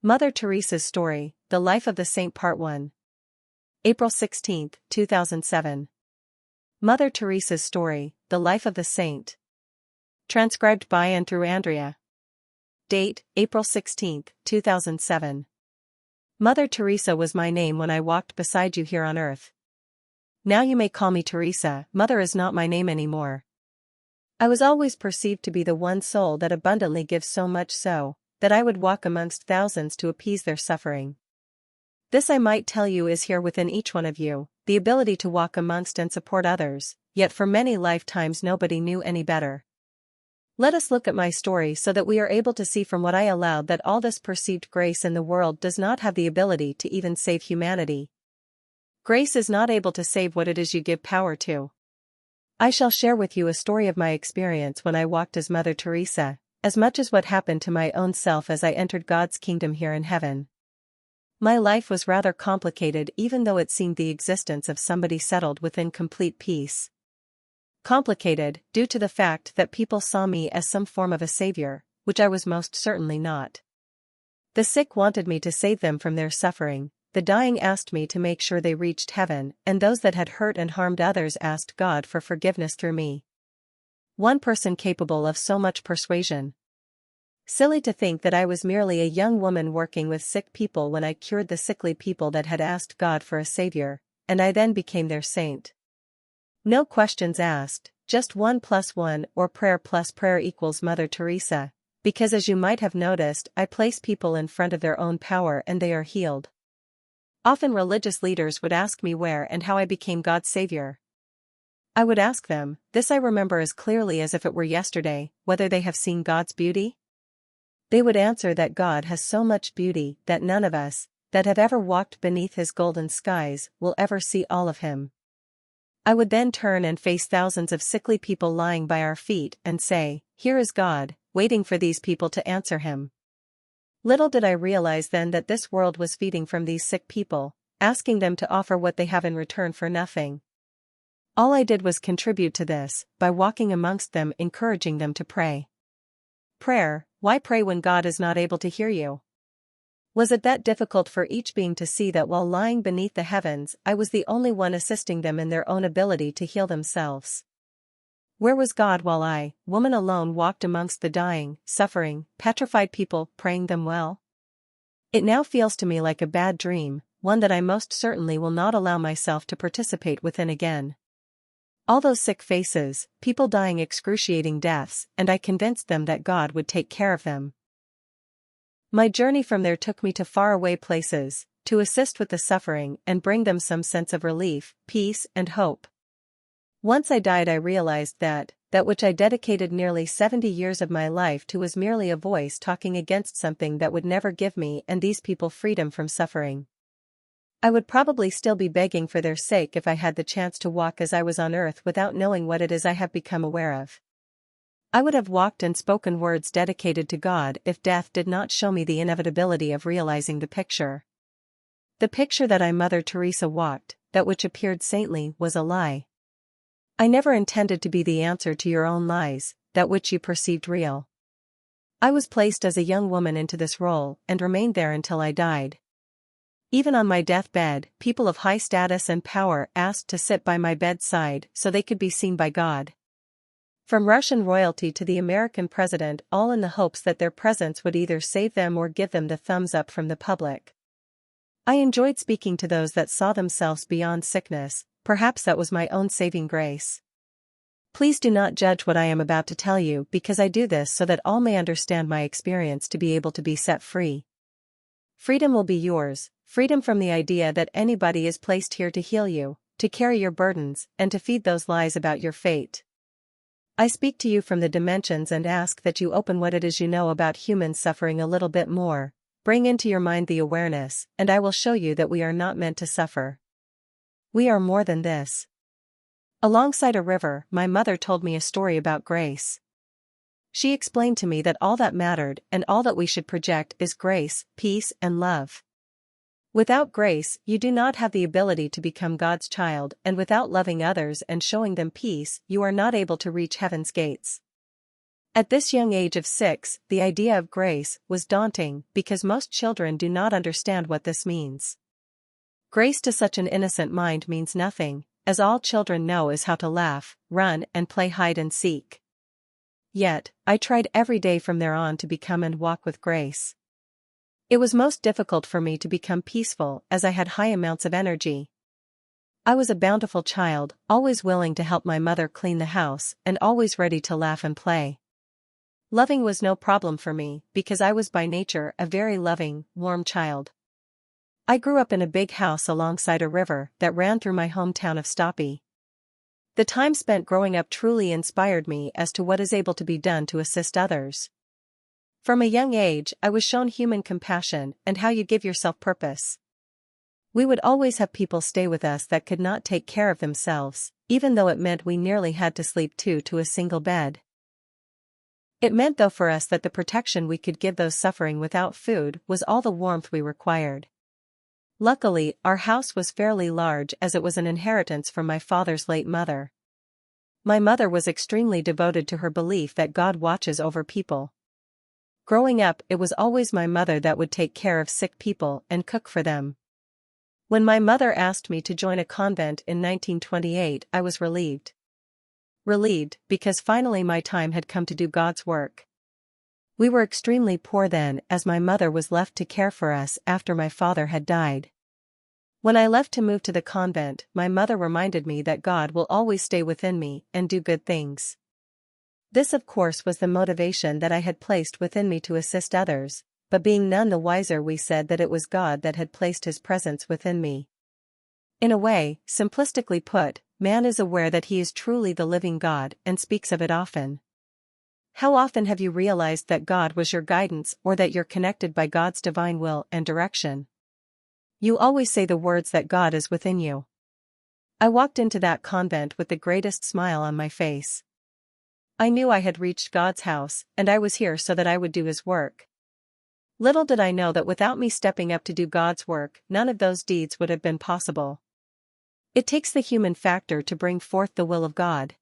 Mother Teresa's Story, The Life of the Saint Part 1. April 16, 2007. Mother Teresa's Story, The Life of the Saint. Transcribed by and through Andrea. Date, April 16, 2007. Mother Teresa was my name when I walked beside you here on earth. Now you may call me Teresa. Mother is not my name anymore. I was always perceived to be the one soul that abundantly gives so much so that I would walk amongst thousands to appease their suffering. This I might tell you is here within each one of you, the ability to walk amongst and support others, yet for many lifetimes nobody knew any better. Let us look at my story so that we are able to see from what I allowed that all this perceived grace in the world does not have the ability to even save humanity. Grace is not able to save what it is you give power to. I shall share with you a story of my experience when I walked as Mother Teresa, as much as what happened to my own self as I entered God's kingdom here in heaven. My life was rather complicated even though it seemed the existence of somebody settled within complete peace. Complicated, due to the fact that people saw me as some form of a savior, which I was most certainly not. The sick wanted me to save them from their suffering, the dying asked me to make sure they reached heaven, and those that had hurt and harmed others asked God for forgiveness through me. One person capable of so much persuasion. Silly to think that I was merely a young woman working with sick people when I cured the sickly people that had asked God for a savior, and I then became their saint. No questions asked, just 1 + 1 or prayer plus prayer equals Mother Teresa, because as you might have noticed I place people in front of their own power and they are healed. Often religious leaders would ask me where and how I became God's savior. I would ask them, this I remember as clearly as if it were yesterday, whether they have seen God's beauty? They would answer that God has so much beauty that none of us, that have ever walked beneath his golden skies, will ever see all of him. I would then turn and face thousands of sickly people lying by our feet and say, here is God, waiting for these people to answer him. Little did I realize then that this world was feeding from these sick people, asking them to offer what they have in return for nothing. All I did was contribute to this, by walking amongst them encouraging them to pray. Prayer, why pray when God is not able to hear you? Was it that difficult for each being to see that while lying beneath the heavens I was the only one assisting them in their own ability to heal themselves? Where was God while I, woman alone, walked amongst the dying, suffering, petrified people, praying them well? It now feels to me like a bad dream, one that I most certainly will not allow myself to participate within again. All those sick faces, people dying excruciating deaths, and I convinced them that God would take care of them. My journey from there took me to faraway places, to assist with the suffering and bring them some sense of relief, peace and hope. Once I died I realized that which I dedicated nearly 70 years of my life to was merely a voice talking against something that would never give me and these people freedom from suffering. I would probably still be begging for their sake if I had the chance to walk as I was on earth without knowing what it is I have become aware of. I would have walked and spoken words dedicated to God if death did not show me the inevitability of realizing the picture. The picture that I, Mother Teresa, walked, that which appeared saintly, was a lie. I never intended to be the answer to your own lies, that which you perceived real. I was placed as a young woman into this role and remained there until I died. Even on my deathbed, people of high status and power asked to sit by my bedside so they could be seen by God. From Russian royalty to the American president, all in the hopes that their presence would either save them or give them the thumbs up from the public. I enjoyed speaking to those that saw themselves beyond sickness, perhaps that was my own saving grace. Please do not judge what I am about to tell you because I do this so that all may understand my experience to be able to be set free. Freedom will be yours, freedom from the idea that anybody is placed here to heal you, to carry your burdens, and to feed those lies about your fate. I speak to you from the dimensions and ask that you open what it is you know about human suffering a little bit more, bring into your mind the awareness, and I will show you that we are not meant to suffer. We are more than this. Alongside a river, my mother told me a story about grace. She explained to me that all that mattered and all that we should project is grace, peace, and love. Without grace, you do not have the ability to become God's child, and without loving others and showing them peace, you are not able to reach heaven's gates. At this young age of 6, the idea of grace was daunting because most children do not understand what this means. Grace to such an innocent mind means nothing, as all children know is how to laugh, run, and play hide and seek. Yet, I tried every day from there on to become and walk with grace. It was most difficult for me to become peaceful as I had high amounts of energy. I was a bountiful child, always willing to help my mother clean the house and always ready to laugh and play. Loving was no problem for me because I was by nature a very loving, warm child. I grew up in a big house alongside a river that ran through my hometown of Stoppy. The time spent growing up truly inspired me as to what is able to be done to assist others. From a young age, I was shown human compassion and how you give yourself purpose. We would always have people stay with us that could not take care of themselves, even though it meant we nearly had to sleep two to a single bed. It meant though for us that the protection we could give those suffering without food was all the warmth we required. Luckily, our house was fairly large as it was an inheritance from my father's late mother. My mother was extremely devoted to her belief that God watches over people. Growing up, it was always my mother that would take care of sick people and cook for them. When my mother asked me to join a convent in 1928, I was relieved. Relieved, because finally my time had come to do God's work. We were extremely poor then, as my mother was left to care for us after my father had died. When I left to move to the convent, my mother reminded me that God will always stay within me and do good things. This of course was the motivation that I had placed within me to assist others, but being none the wiser we said that it was God that had placed His presence within me. In a way, simplistically put, man is aware that he is truly the living God and speaks of it often. How often have you realized that God was your guidance or that you're connected by God's divine will and direction? You always say the words that God is within you. I walked into that convent with the greatest smile on my face. I knew I had reached God's house, and I was here so that I would do His work. Little did I know that without me stepping up to do God's work, none of those deeds would have been possible. It takes the human factor to bring forth the will of God.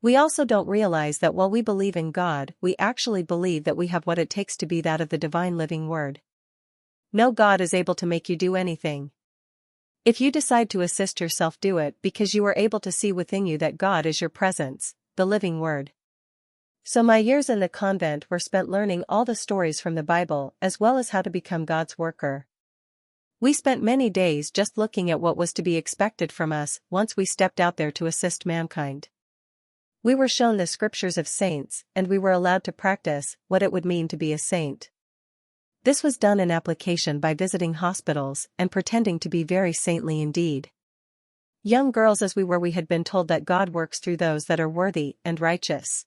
We also don't realize that while we believe in God, we actually believe that we have what it takes to be that of the divine living Word. No God is able to make you do anything. If you decide to assist yourself, do it because you are able to see within you that God is your presence, the living Word. So my years in the convent were spent learning all the stories from the Bible as well as how to become God's worker. We spent many days just looking at what was to be expected from us once we stepped out there to assist mankind. We were shown the scriptures of saints, and we were allowed to practice what it would mean to be a saint. This was done in application by visiting hospitals and pretending to be very saintly indeed. Young girls as we were, we had been told that God works through those that are worthy and righteous.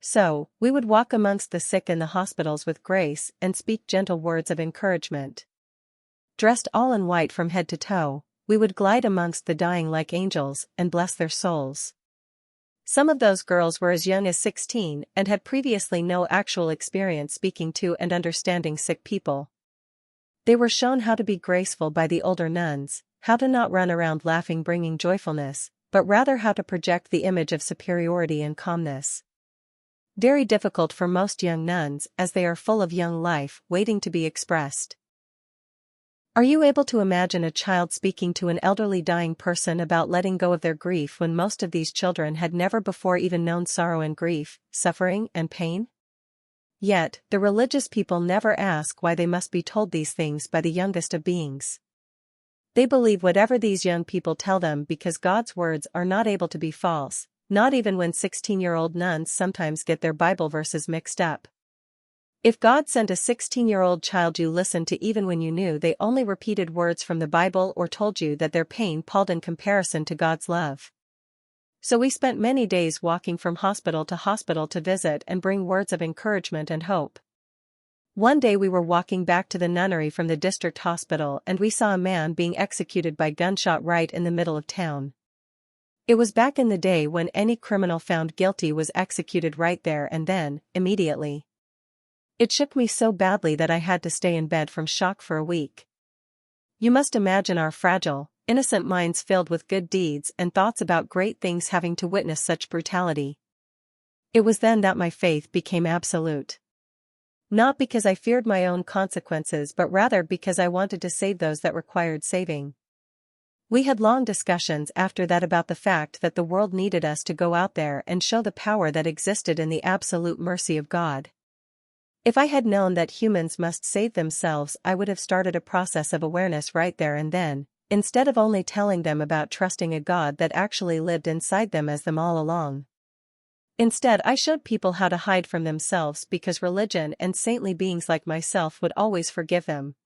So, we would walk amongst the sick in the hospitals with grace and speak gentle words of encouragement. Dressed all in white from head to toe, we would glide amongst the dying like angels and bless their souls. Some of those girls were as young as 16 and had previously no actual experience speaking to and understanding sick people. They were shown how to be graceful by the older nuns, how to not run around laughing bringing joyfulness, but rather how to project the image of superiority and calmness. Very difficult for most young nuns as they are full of young life waiting to be expressed. Are you able to imagine a child speaking to an elderly dying person about letting go of their grief when most of these children had never before even known sorrow and grief, suffering and pain? Yet, the religious people never ask why they must be told these things by the youngest of beings. They believe whatever these young people tell them because God's words are not able to be false, not even when 16-year-old nuns sometimes get their Bible verses mixed up. If God sent a 16-year-old child you listened to even when you knew they only repeated words from the Bible or told you that their pain palled in comparison to God's love. So we spent many days walking from hospital to visit and bring words of encouragement and hope. One day we were walking back to the nunnery from the district hospital and we saw a man being executed by gunshot right in the middle of town. It was back in the day when any criminal found guilty was executed right there and then, immediately. It shook me so badly that I had to stay in bed from shock for a week. You must imagine our fragile, innocent minds filled with good deeds and thoughts about great things having to witness such brutality. It was then that my faith became absolute. Not because I feared my own consequences but rather because I wanted to save those that required saving. We had long discussions after that about the fact that the world needed us to go out there and show the power that existed in the absolute mercy of God. If I had known that humans must save themselves, I would have started a process of awareness right there and then, instead of only telling them about trusting a God that actually lived inside them as them all along. Instead, I showed people how to hide from themselves because religion and saintly beings like myself would always forgive them,